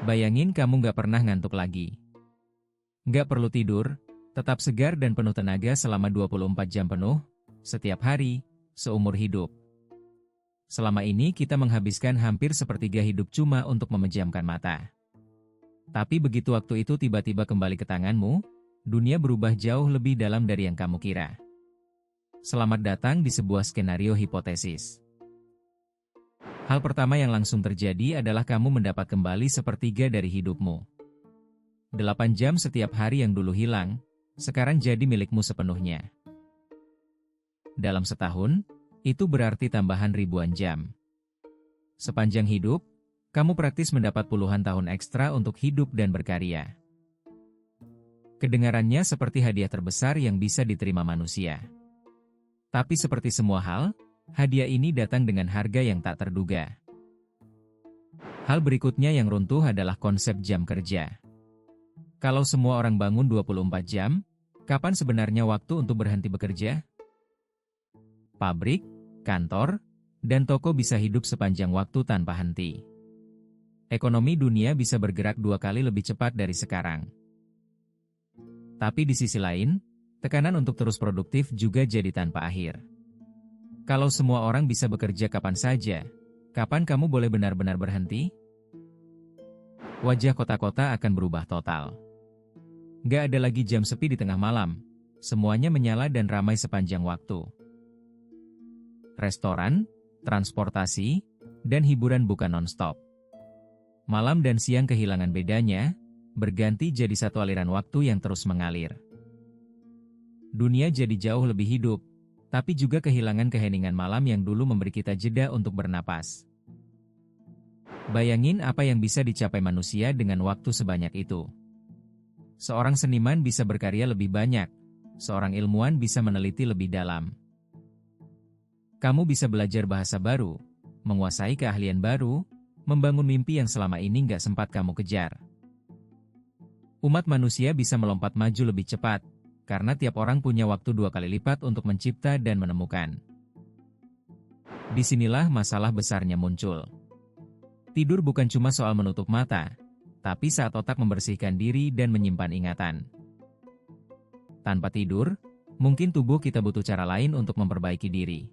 Bayangin kamu nggak pernah ngantuk lagi. Nggak perlu tidur, tetap segar dan penuh tenaga selama 24 jam penuh, setiap hari, seumur hidup. Selama ini kita menghabiskan hampir sepertiga hidup cuma untuk memejamkan mata. Tapi begitu waktu itu tiba-tiba kembali ke tanganmu, dunia berubah jauh lebih dalam dari yang kamu kira. Selamat datang di sebuah skenario hipotesis. Hal pertama yang langsung terjadi adalah kamu mendapat kembali sepertiga dari hidupmu. 8 jam setiap hari yang dulu hilang, sekarang jadi milikmu sepenuhnya. Dalam setahun, itu berarti tambahan ribuan jam. Sepanjang hidup, kamu praktis mendapat puluhan tahun ekstra untuk hidup dan berkarya. Kedengarannya seperti hadiah terbesar yang bisa diterima manusia. Tapi seperti semua hal, hadiah ini datang dengan harga yang tak terduga. Hal berikutnya yang runtuh adalah konsep jam kerja. Kalau semua orang bangun 24 jam, kapan sebenarnya waktu untuk berhenti bekerja? Pabrik, kantor, dan toko bisa hidup sepanjang waktu tanpa henti. Ekonomi dunia bisa bergerak 2 kali lebih cepat dari sekarang. Tapi di sisi lain, tekanan untuk terus produktif juga jadi tanpa akhir. Kalau semua orang bisa bekerja kapan saja, kapan kamu boleh benar-benar berhenti? Wajah kota-kota akan berubah total. Gak ada lagi jam sepi di tengah malam, semuanya menyala dan ramai sepanjang waktu. Restoran, transportasi, dan hiburan bukan non-stop. Malam dan siang kehilangan bedanya, berganti jadi satu aliran waktu yang terus mengalir. Dunia jadi jauh lebih hidup, tapi juga kehilangan keheningan malam yang dulu memberi kita jeda untuk bernapas. Bayangin apa yang bisa dicapai manusia dengan waktu sebanyak itu. Seorang seniman bisa berkarya lebih banyak, seorang ilmuwan bisa meneliti lebih dalam. Kamu bisa belajar bahasa baru, menguasai keahlian baru, membangun mimpi yang selama ini nggak sempat kamu kejar. Umat manusia bisa melompat maju lebih cepat, karena tiap orang punya waktu 2 kali lipat untuk mencipta dan menemukan. Disinilah masalah besarnya muncul. Tidur bukan cuma soal menutup mata, tapi saat otak membersihkan diri dan menyimpan ingatan. Tanpa tidur, mungkin tubuh kita butuh cara lain untuk memperbaiki diri.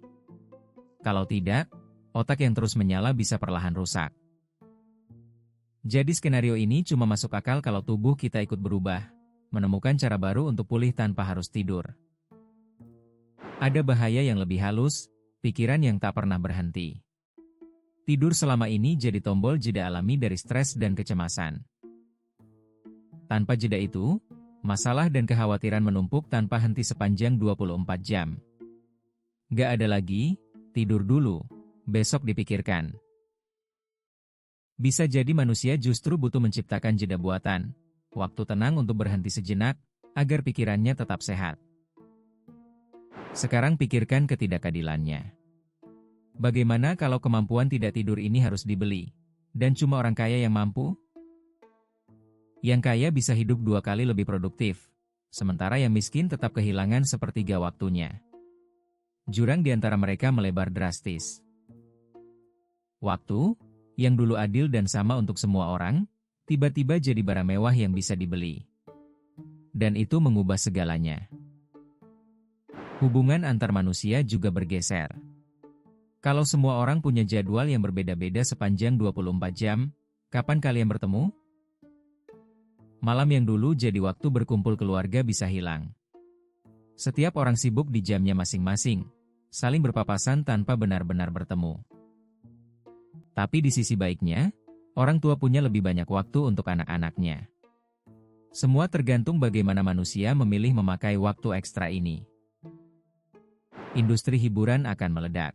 Kalau tidak, otak yang terus menyala bisa perlahan rusak. Jadi skenario ini cuma masuk akal kalau tubuh kita ikut berubah, menemukan cara baru untuk pulih tanpa harus tidur. Ada bahaya yang lebih halus, pikiran yang tak pernah berhenti. Tidur selama ini jadi tombol jeda alami dari stres dan kecemasan. Tanpa jeda itu, masalah dan kekhawatiran menumpuk tanpa henti sepanjang 24 jam. Gak ada lagi, tidur dulu, besok dipikirkan. Bisa jadi manusia justru butuh menciptakan jeda buatan, waktu tenang untuk berhenti sejenak, agar pikirannya tetap sehat. Sekarang pikirkan ketidakadilannya. Bagaimana kalau kemampuan tidak tidur ini harus dibeli, dan cuma orang kaya yang mampu? Yang kaya bisa hidup 2 kali lebih produktif, sementara yang miskin tetap kehilangan sepertiga waktunya. Jurang di antara mereka melebar drastis. Waktu, yang dulu adil dan sama untuk semua orang, tiba-tiba jadi barang mewah yang bisa dibeli. Dan itu mengubah segalanya. Hubungan antar manusia juga bergeser. Kalau semua orang punya jadwal yang berbeda-beda sepanjang 24 jam, kapan kalian bertemu? Malam yang dulu jadi waktu berkumpul keluarga bisa hilang. Setiap orang sibuk di jamnya masing-masing, saling berpapasan tanpa benar-benar bertemu. Tapi di sisi baiknya, orang tua punya lebih banyak waktu untuk anak-anaknya. Semua tergantung bagaimana manusia memilih memakai waktu ekstra ini. Industri hiburan akan meledak.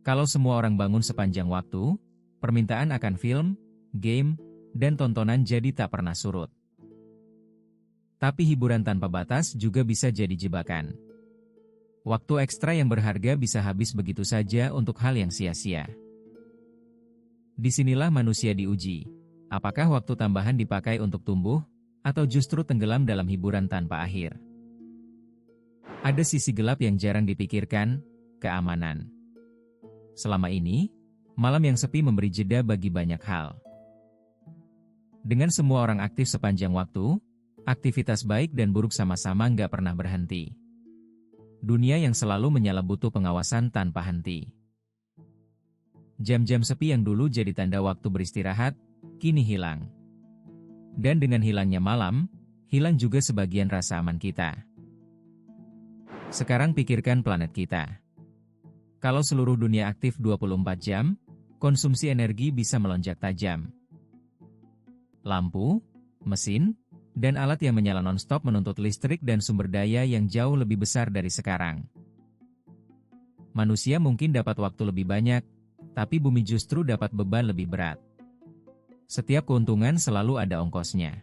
Kalau semua orang bangun sepanjang waktu, permintaan akan film, game, dan tontonan jadi tak pernah surut. Tapi hiburan tanpa batas juga bisa jadi jebakan. Waktu ekstra yang berharga bisa habis begitu saja untuk hal yang sia-sia. Disinilah manusia diuji. Apakah waktu tambahan dipakai untuk tumbuh, atau justru tenggelam dalam hiburan tanpa akhir? Ada sisi gelap yang jarang dipikirkan, keamanan. Selama ini, malam yang sepi memberi jeda bagi banyak hal. Dengan semua orang aktif sepanjang waktu, aktivitas baik dan buruk sama-sama nggak pernah berhenti. Dunia yang selalu menyala butuh pengawasan tanpa henti. Jam-jam sepi yang dulu jadi tanda waktu beristirahat, kini hilang. Dan dengan hilangnya malam, hilang juga sebagian rasa aman kita. Sekarang pikirkan planet kita. Kalau seluruh dunia aktif 24 jam, konsumsi energi bisa melonjak tajam. Lampu, mesin, dan alat yang menyala non-stop menuntut listrik dan sumber daya yang jauh lebih besar dari sekarang. Manusia mungkin dapat waktu lebih banyak, tapi bumi justru dapat beban lebih berat. Setiap keuntungan selalu ada ongkosnya.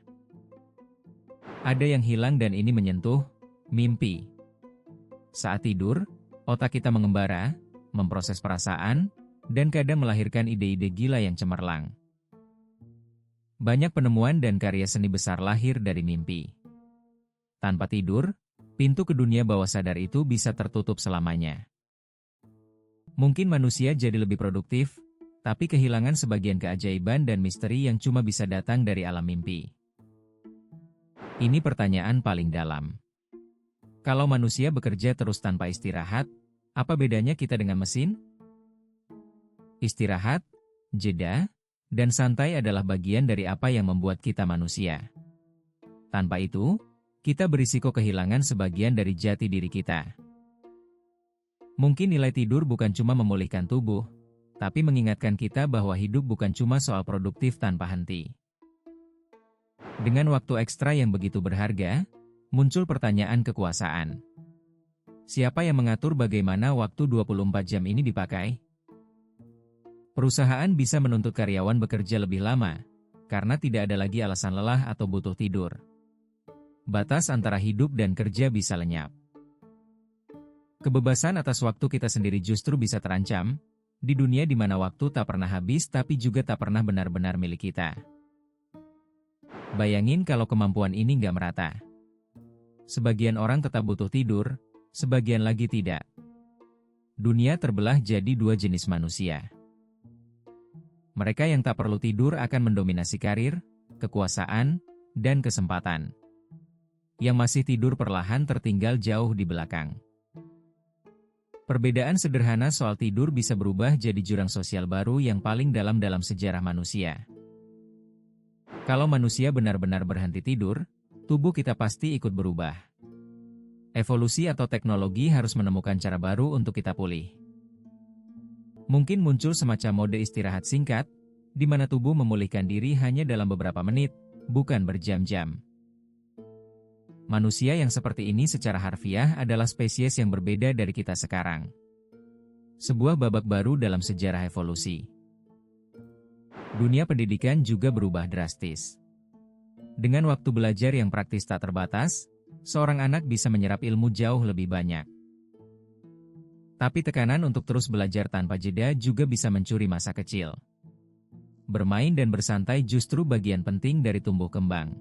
Ada yang hilang dan ini menyentuh mimpi. Saat tidur, otak kita mengembara, memproses perasaan, dan kadang melahirkan ide-ide gila yang cemerlang. Banyak penemuan dan karya seni besar lahir dari mimpi. Tanpa tidur, pintu ke dunia bawah sadar itu bisa tertutup selamanya. Mungkin manusia jadi lebih produktif, tapi kehilangan sebagian keajaiban dan misteri yang cuma bisa datang dari alam mimpi. Ini pertanyaan paling dalam. Kalau manusia bekerja terus tanpa istirahat, apa bedanya kita dengan mesin? Istirahat, jeda, dan santai adalah bagian dari apa yang membuat kita manusia. Tanpa itu, kita berisiko kehilangan sebagian dari jati diri kita. Mungkin nilai tidur bukan cuma memulihkan tubuh, tapi mengingatkan kita bahwa hidup bukan cuma soal produktif tanpa henti. Dengan waktu ekstra yang begitu berharga, muncul pertanyaan kekuasaan. Siapa yang mengatur bagaimana waktu 24 jam ini dipakai? Perusahaan bisa menuntut karyawan bekerja lebih lama, karena tidak ada lagi alasan lelah atau butuh tidur. Batas antara hidup dan kerja bisa lenyap. Kebebasan atas waktu kita sendiri justru bisa terancam, di dunia di mana waktu tak pernah habis tapi juga tak pernah benar-benar milik kita. Bayangin kalau kemampuan ini nggak merata. Sebagian orang tetap butuh tidur, sebagian lagi tidak. Dunia terbelah jadi dua jenis manusia. Mereka yang tak perlu tidur akan mendominasi karir, kekuasaan, dan kesempatan. Yang masih tidur perlahan tertinggal jauh di belakang. Perbedaan sederhana soal tidur bisa berubah jadi jurang sosial baru yang paling dalam sejarah manusia. Kalau manusia benar-benar berhenti tidur, tubuh kita pasti ikut berubah. Evolusi atau teknologi harus menemukan cara baru untuk kita pulih. Mungkin muncul semacam mode istirahat singkat, di mana tubuh memulihkan diri hanya dalam beberapa menit, bukan berjam-jam. Manusia yang seperti ini secara harfiah adalah spesies yang berbeda dari kita sekarang. Sebuah babak baru dalam sejarah evolusi. Dunia pendidikan juga berubah drastis. Dengan waktu belajar yang praktis tak terbatas, seorang anak bisa menyerap ilmu jauh lebih banyak. Tapi tekanan untuk terus belajar tanpa jeda juga bisa mencuri masa kecil. Bermain dan bersantai justru bagian penting dari tumbuh kembang.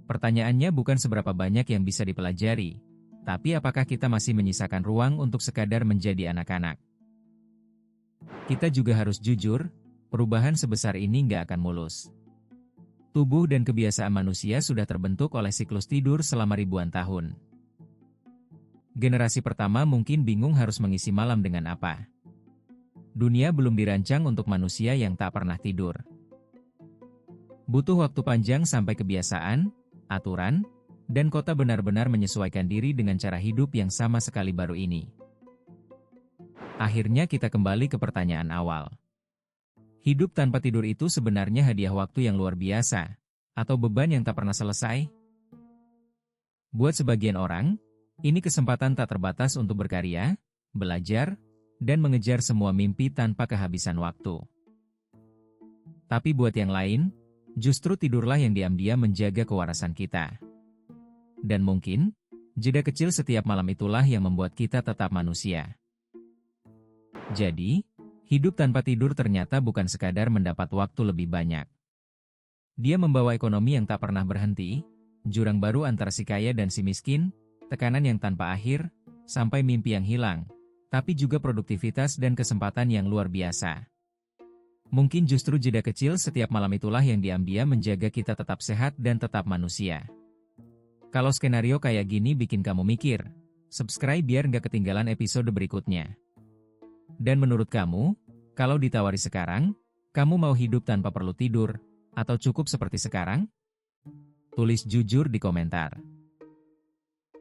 Pertanyaannya bukan seberapa banyak yang bisa dipelajari, tapi apakah kita masih menyisakan ruang untuk sekadar menjadi anak-anak. Kita juga harus jujur, perubahan sebesar ini nggak akan mulus. Tubuh dan kebiasaan manusia sudah terbentuk oleh siklus tidur selama ribuan tahun. Generasi pertama mungkin bingung harus mengisi malam dengan apa. Dunia belum dirancang untuk manusia yang tak pernah tidur. Butuh waktu panjang sampai kebiasaan, aturan, dan kota benar-benar menyesuaikan diri dengan cara hidup yang sama sekali baru ini. Akhirnya kita kembali ke pertanyaan awal. Hidup tanpa tidur itu sebenarnya hadiah waktu yang luar biasa, atau beban yang tak pernah selesai? Buat sebagian orang, ini kesempatan tak terbatas untuk berkarya, belajar, dan mengejar semua mimpi tanpa kehabisan waktu. Tapi buat yang lain, justru tidurlah yang diam-diam menjaga kewarasan kita. Dan mungkin, jeda kecil setiap malam itulah yang membuat kita tetap manusia. Jadi, hidup tanpa tidur ternyata bukan sekadar mendapat waktu lebih banyak. Dia membawa ekonomi yang tak pernah berhenti, jurang baru antara si kaya dan si miskin, tekanan yang tanpa akhir, sampai mimpi yang hilang, tapi juga produktivitas dan kesempatan yang luar biasa. Mungkin justru jeda kecil setiap malam itulah yang diambil menjaga kita tetap sehat dan tetap manusia. Kalau skenario kayak gini bikin kamu mikir, subscribe biar nggak ketinggalan episode berikutnya. Dan menurut kamu, kalau ditawari sekarang, kamu mau hidup tanpa perlu tidur, atau cukup seperti sekarang? Tulis jujur di komentar.